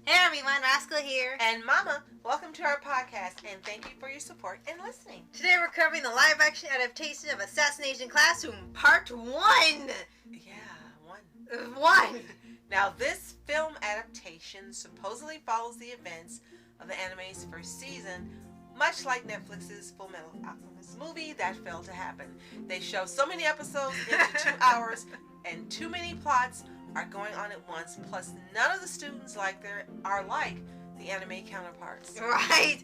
Hey everyone, Rascal here. And Mama, welcome to our podcast, and thank you for your support and listening. Today we're covering the live-action adaptation of Assassination Classroom, Part 1! Yeah, one. Now, this film adaptation supposedly follows the events of the anime's first season, much like Netflix's Full Metal Alchemist movie that failed to happen. They show so many episodes into 2 hours, and too many plots are going on at once, plus none of the students are like the anime counterparts. Right!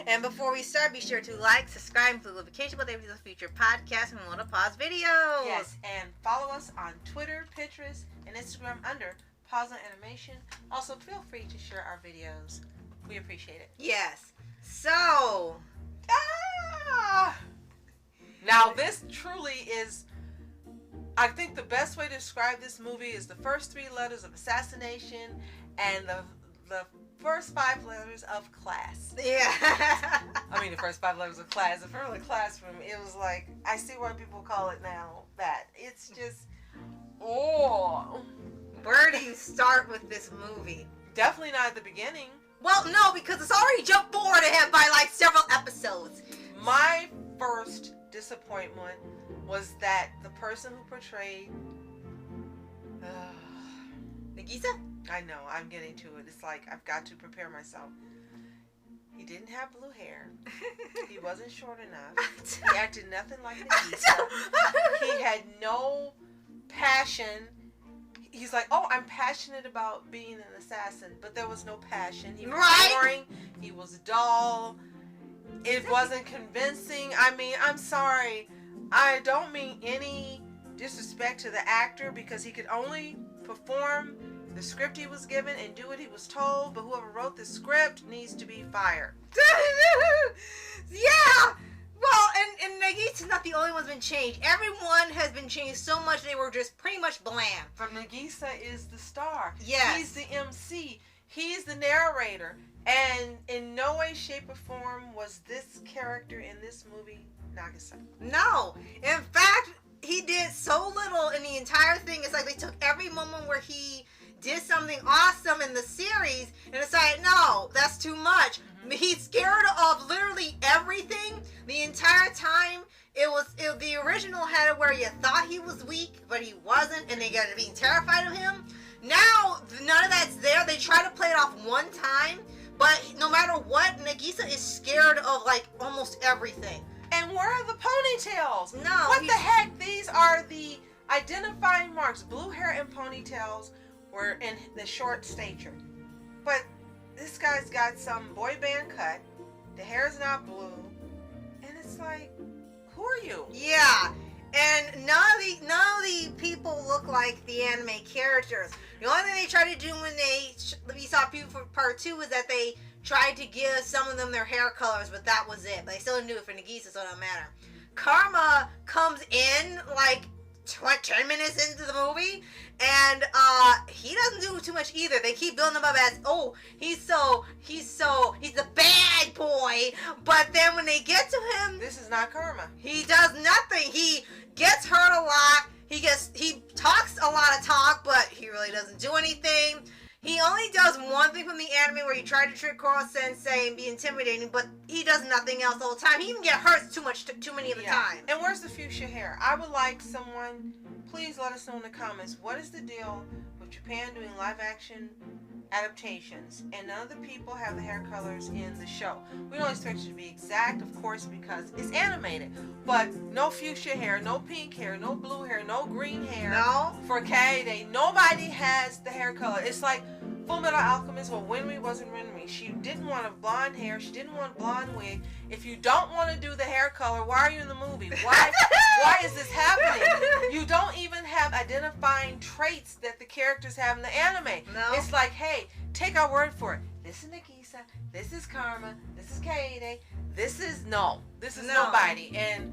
And before we start, be sure to like, subscribe, and click the notification bell for future podcasts and want to pause videos. Yes, and follow us on Twitter, Pinterest, and Instagram under Paws On Animation. Also, feel free to share our videos. We appreciate it. Yes. So... Now, this truly is... I think the best way to describe this movie is the first 3 letters of assassination and the first 5 letters of class. Yeah. I mean, the first 5 letters of class. The first classroom, it was like, I see why people call it now that. It's just, oh. Where do you start with this movie? Definitely not at the beginning. Well, no, because it's already jumped forward ahead by like several episodes. My first disappointment was that the person who portrayed Nagisa? I know, I'm getting to it. It's like I've got to prepare myself. He didn't have blue hair. He wasn't short enough. He acted nothing like Nagisa. He had no passion. He's like, oh, I'm passionate about being an assassin, but there was no passion. He was boring. He was dull. It wasn't convincing. I mean, I'm sorry. I don't mean any disrespect to the actor because he could only perform the script he was given and do what he was told, but whoever wrote the script needs to be fired. Yeah! Well, and Nagisa's not the only one's been changed. Everyone has been changed so much they were just pretty much bland. But Nagisa is the star. Yes. He's the MC. He's the narrator. And in no way, shape, or form was this character in this movie Nagisa. No. In fact, he did so little in the entire thing. It's like they took every moment where he did something awesome in the series and decided, no, that's too much. Mm-hmm. He's scared of literally everything. The entire time, the original had it where you thought he was weak, but he wasn't, and they got to being terrified of him. Now, none of that's there. They try to play it off one time, but no matter what, Nagisa is scared of like almost everything. And where are the ponytails? No. What the heck? These are the identifying marks. Blue hair and ponytails were in the short stature. But this guy's got some boy band cut. The hair's not blue. And it's like, who are you? Yeah. And none of the people look like the anime characters. The only thing they tried to do when we saw people for part 2 was that they tried to give some of them their hair colors, but that was it. But they still didn't do it for Nagisa, so it don't matter. Karma comes in like 10 minutes into the movie, and he doesn't do too much either. They keep building him up as, oh, he's the bad boy, but then when they get to him, this is not Karma. He does nothing. He gets hurt a lot. He talks a lot of talk, but he really doesn't do anything. He only does one thing from the anime where he tried to trick Koro Sensei and be intimidating, but he does nothing else the whole time. He even gets hurt too many of the time. And where's the fuchsia hair? I would like someone, please let us know in the comments, what is the deal with Japan doing live action adaptations and none of the people have the hair colors in the show? We don't expect it to be exact, of course, because it's animated, but no fuchsia hair, no pink hair, no blue hair, no green hair. No. For Kaede, nobody has the hair color. It's like Full Metal Alchemist, well, Winry wasn't Winry. She didn't want a blonde hair. She didn't want a blonde wig. If you don't want to do the hair color, why are you in the movie? Why is this happening? You don't even have identifying traits that the characters have in the anime. No. It's like, hey, take our word for it. This is Nagisa. This is Karma. This is Kaede. This is nobody. And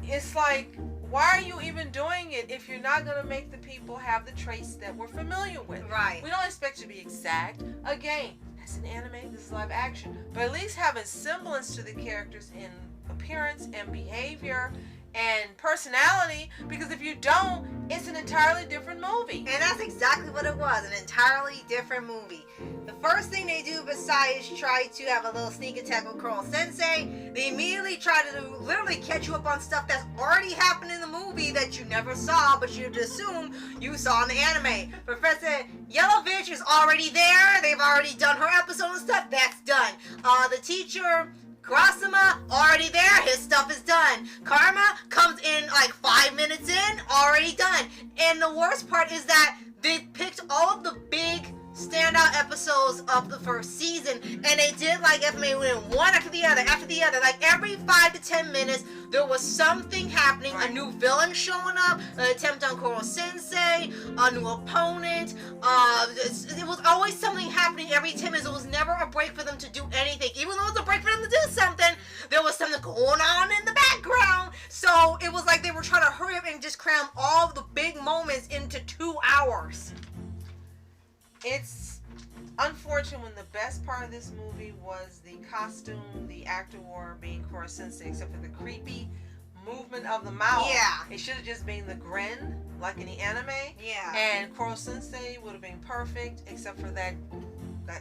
it's like, why are you even doing it if you're not going to make the people have the traits that we're familiar with? Right. We don't expect it to be exact. Again, that's an anime, this is live action. But at least have a semblance to the characters in appearance and behavior and personality, because if you don't, it's an entirely different movie. And that's exactly what it was, an entirely different movie. The first thing they do besides try to have a little sneak attack with Koro Sensei, they immediately try to literally catch you up on stuff that's already happened in the movie that you never saw, but you'd assume you saw in the anime. Professor Yellovich is already there. They've already done her episode and stuff. That's done. The teacher, Kurasama, already there. His stuff is done. Karma comes in like 5 minutes in, already done. And the worst part is that they picked all of the big standout episodes of the first season, and they did like one after the other. Like every 5 to 10 minutes, there was something happening. A new villain showing up, an attempt on Koro Sensei, a new opponent. It was always something happening every 10 minutes. It was never a break for them to do anything. Even though it was a break for them to do something, there was something going on in the background. So it was like they were trying to hurry up and just cram all the big moments into 2 hours. It's unfortunate when the best part of this movie was the costume, the actor wore being Koro Sensei, except for the creepy movement of the mouth. Yeah. It should have just been the grin, like in the anime. Yeah. And Koro Sensei would have been perfect, except for that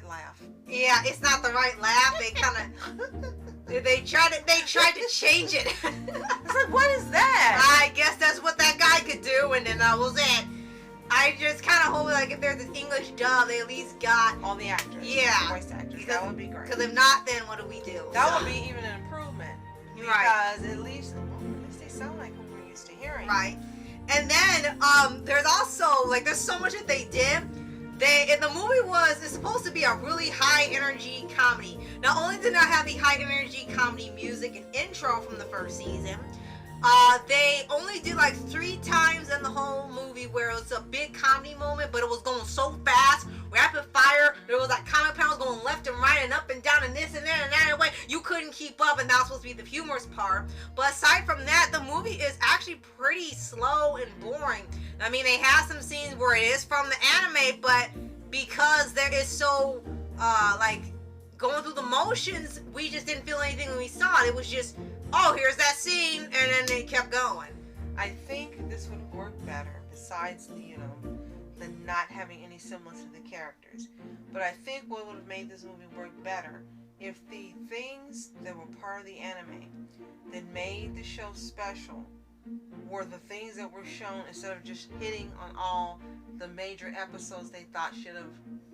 laugh. Yeah, it's not the right laugh. They kind of they tried to change it. It's like, what is that? I guess that's what that guy could do, and then that was it. I just kind of hope, like, if there's an English dub, they at least got all the actors. Yeah. Voice actors. That would be great. Because if not, then what do we do? That would be even an improvement. Right. Because at least they sound like who we're used to hearing. Right. And then, there's also, like, there's so much that they did. The movie it's supposed to be a really high energy comedy. Not only did it have the high energy comedy music and intro from the first season, they only did like 3 times in the whole movie where it was a big comedy moment, but it was going so fast, rapid fire. There was like comic panels going left and right and up and down and this and that and that way. You couldn't keep up, and that was supposed to be the humorous part. But aside from that, the movie is actually pretty slow and boring. I mean, they have some scenes where it is from the anime, but because there is so like going through the motions, we just didn't feel anything when we saw it. It was just, oh, here's that scene, and then it kept going. I think this would work better, besides the not having any semblance to the characters. But I think what would have made this movie work better if the things that were part of the anime that made the show special were the things that were shown instead of just hitting on all the major episodes they thought should have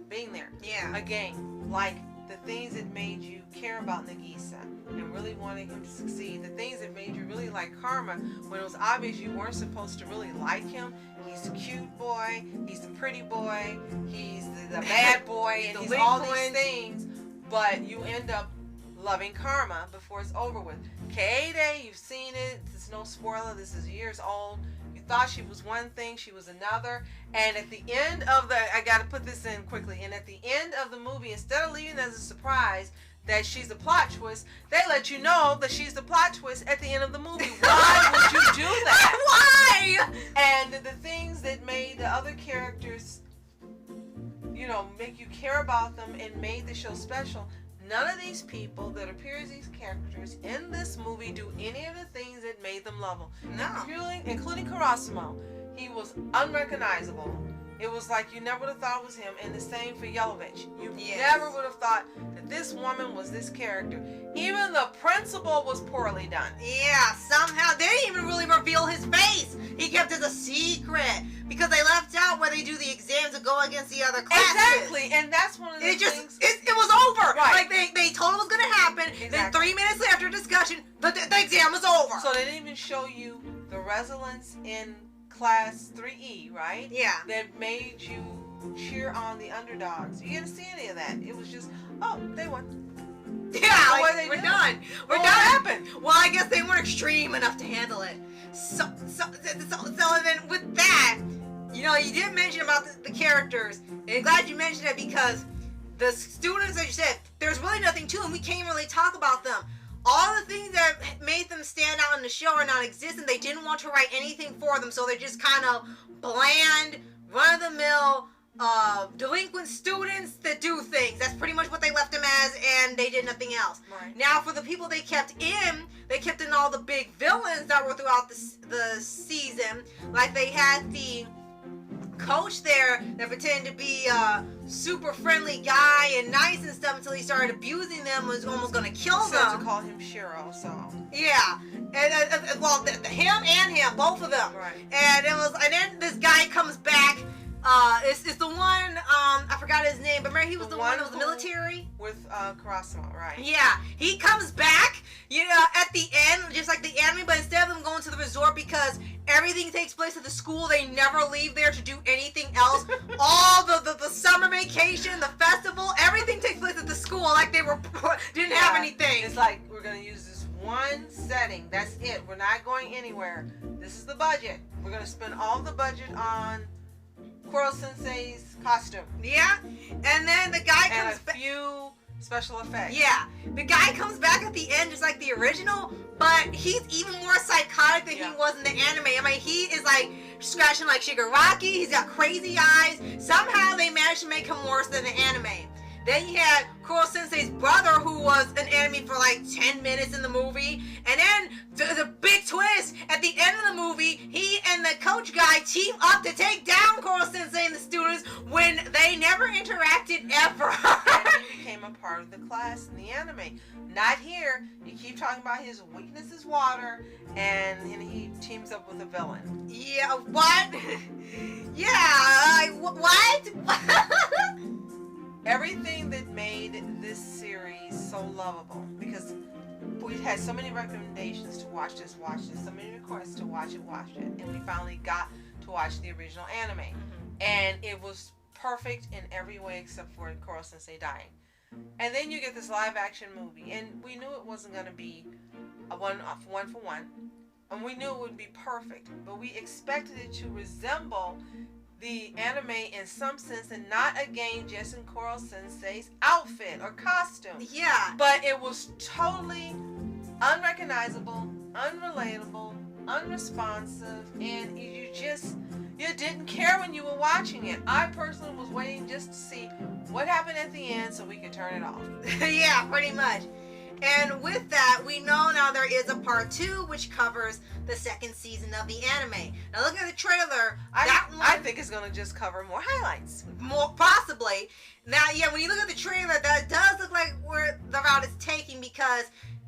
been there. Yeah. Again, like the things that made you care about Nagisa and really wanting him to succeed, the things that made you really like Karma when it was obvious you weren't supposed to really like him. He's the cute boy, he's the pretty boy, he's the bad boy, and he's all these things, but you end up loving Karma before it's over with. Kaede, you've seen it, this is no spoiler, this is years old. You thought she was one thing, she was another, and at the end of I gotta put this in quickly, and at the end of the movie, instead of leaving it as a surprise that she's the plot twist, they let you know that she's the plot twist at the end of the movie. Why would you do that? Why? And the things that made the other characters, make you care about them and made the show special, none of these people that appear as these characters in this movie do any of the things that made them lovable. No. Including Kurasama. He was unrecognizable. It was like you never would have thought it was him, and the same for Yellovich. You never would have thought that this woman was this character. Even the principal was poorly done. Yeah, somehow. They didn't even really reveal his face. He kept it a secret because they left out where they do the exams to go against the other classes. Exactly, and that's one of the things. It was over. Right. Like they told it was going to happen. Exactly. Then 3 minutes after discussion, the exam was over. So they didn't even show you the resonance in Class 3E, right? Yeah. That made you cheer on the underdogs. You didn't see any of that. It was just, oh, they won. Yeah, we're done. We're done. What happened? Well, I guess they weren't extreme enough to handle it. So then with that, you did mention about the characters, and I'm glad you mentioned it because the students, as you said, there's really nothing to them. We can't really talk about them. All the things that made them stand out in the show are non-existent. They didn't want to write anything for them, so they're just kind of bland, run-of-the-mill delinquent students that do things. That's pretty much what they left them as, and they did nothing else. Right. Now, for the people they kept in all the big villains that were throughout the season. Like, they had the coach there that pretended to be a super friendly guy and nice and stuff until he started abusing them, was almost going to kill them. To call him Shiro, so. Yeah. And well, him, both of them. Right. And then this guy comes back. It's the one, I forgot his name, but remember he was the one that was military? With Kurasama, right. Yeah, he comes back, at the end, just like the anime, but instead of them going to the resort because everything takes place at the school, they never leave there to do anything else. All the summer vacation, the festival, everything takes place at the school like they didn't have anything. It's like, we're going to use this one setting, that's it, we're not going anywhere. This is the budget. We're going to spend all the budget on Koro Sensei's costume. Yeah, and then the guy comes back. And a few special effects. Yeah, the guy comes back at the end just like the original, but he's even more psychotic than he was in the anime. I mean, he is like scratching like Shigaraki. He's got crazy eyes. Somehow they managed to make him worse than the anime. Then you had Koro Sensei's brother, who was an enemy for like 10 minutes in the movie. And then the big twist, at the end of the movie, he and the coach guy team up to take down Koro Sensei and the students when they never interacted ever. And he became a part of the class in the anime. Not here. You keep talking about his weakness is water, and he teams up with a villain. Yeah, what? Yeah, what? Everything that made this series so lovable, because we had so many recommendations to watch this, so many requests to watch it, and we finally got to watch the original anime. Mm-hmm. And it was perfect in every way except for Koro Sensei dying. And then you get this live action movie, and we knew it wasn't going to be a one for one, and we knew it would be perfect, but we expected it to resemble the anime in some sense, and not again just in Koro Sensei's outfit or costume. Yeah. But it was totally unrecognizable, unrelatable, unresponsive, and you didn't care when you were watching it. I personally was waiting just to see what happened at the end so we could turn it off. Yeah, pretty much. And with that, we know now there is a part 2 which covers the second season of the anime. Now looking at the trailer, I think it's going to just cover more highlights. More possibly. Now, yeah, when you look at the trailer, that does look like where the route is taking, because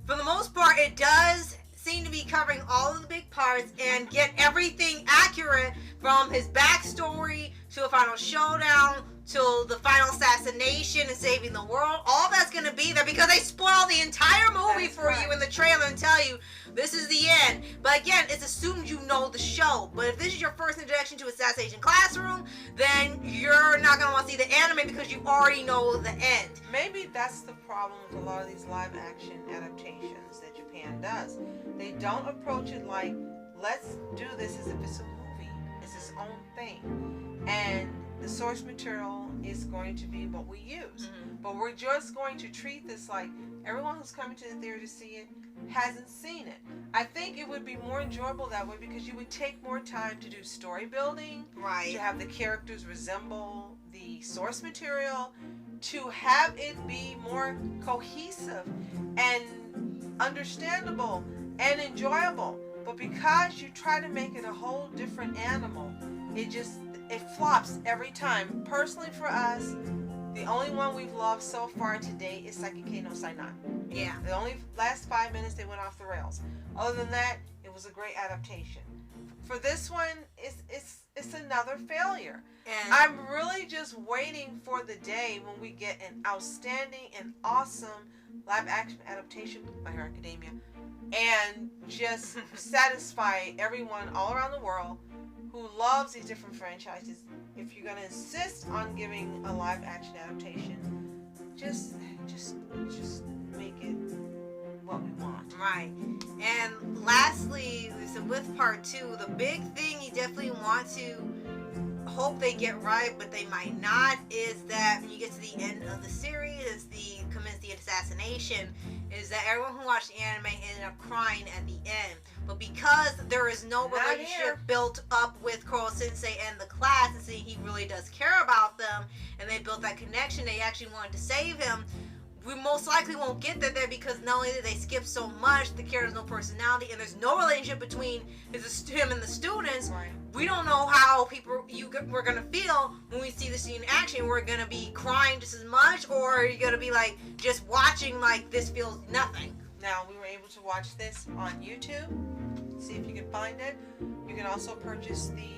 for the most part, it does seem to be covering all of the big parts and get everything accurate from his backstory to a final showdown to the final assassination and saving the world. All that's going to be there because they spoil the entire movie for you in the trailer and tell you this is the end. But again, it's assumed you know the show. But if this is your first introduction to Assassination Classroom, then you're not going to want to see the anime because you already know the end. Maybe that's the problem with a lot of these live action adaptations that Japan does. They don't approach it like, let's do this as if it's a movie. It's its own thing. And the source material is going to be what we use. Mm-hmm. But we're just going to treat this like everyone who's coming to the theater to see it hasn't seen it. I think it would be more enjoyable that way because you would take more time to do story building, right? To have the characters resemble the source material, to have it be more cohesive and understandable and enjoyable. But because you try to make it a whole different animal, it flops every time. Personally for us, the only one we've loved so far today is Saikikei no Sainan. Yeah. The only last 5 minutes they went off the rails. Other than that, it was a great adaptation. For this one, it's another failure. And I'm really just waiting for the day when we get an outstanding and awesome live action adaptation by My Hero Academia and just satisfy everyone all around the world who loves these different franchises. If you're going to insist on giving a live action adaptation, just make it what we want. Right. And lastly, so with part 2, the big thing you definitely want to hope they get right, but they might not, is that when you get to the end of the series, is the Kaminsky assassination, is that everyone who watched the anime ended up crying at the end. But because there is no relationship built up with Koro Sensei and the class, and see he really does care about them, and they built that connection, they actually wanted to save him, we most likely won't get that there, because not only did they skip so much, the character has no personality, and there's no relationship between him and the students. Right. We don't know how we're gonna feel when we see the scene in action. We're gonna be crying just as much, or are you gonna be like just watching like this feels nothing? Now, we were able to watch this on YouTube. See if you can find it. You can also purchase the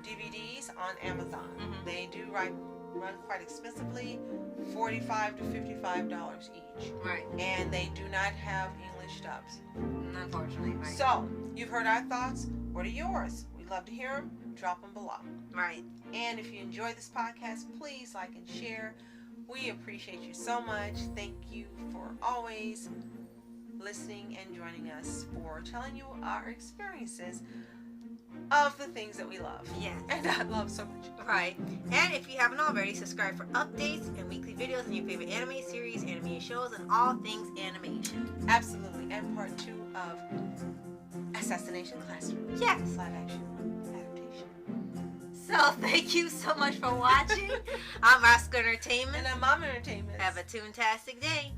DVDs on Amazon. Mm-hmm. They do run quite expensively, $45 to $55 each. Right. And they do not have English dubs. Unfortunately, right. So, you've heard our thoughts. What are yours? We'd love to hear them. Drop them below. Right. And if you enjoy this podcast, please like and share. We appreciate you so much. Thank you for always listening and joining us, for telling you our experiences of the things that we love. Yes. And I love so much. Right. And if you haven't already, subscribe for updates and weekly videos on your favorite anime series, anime shows, and all things animation. Absolutely. And part 2 of Assassination Classroom. Yes. Live action adaptation. So thank you so much for watching. I'm Oscar Entertainment. And I'm Mom Entertainment. Have a toontastic day.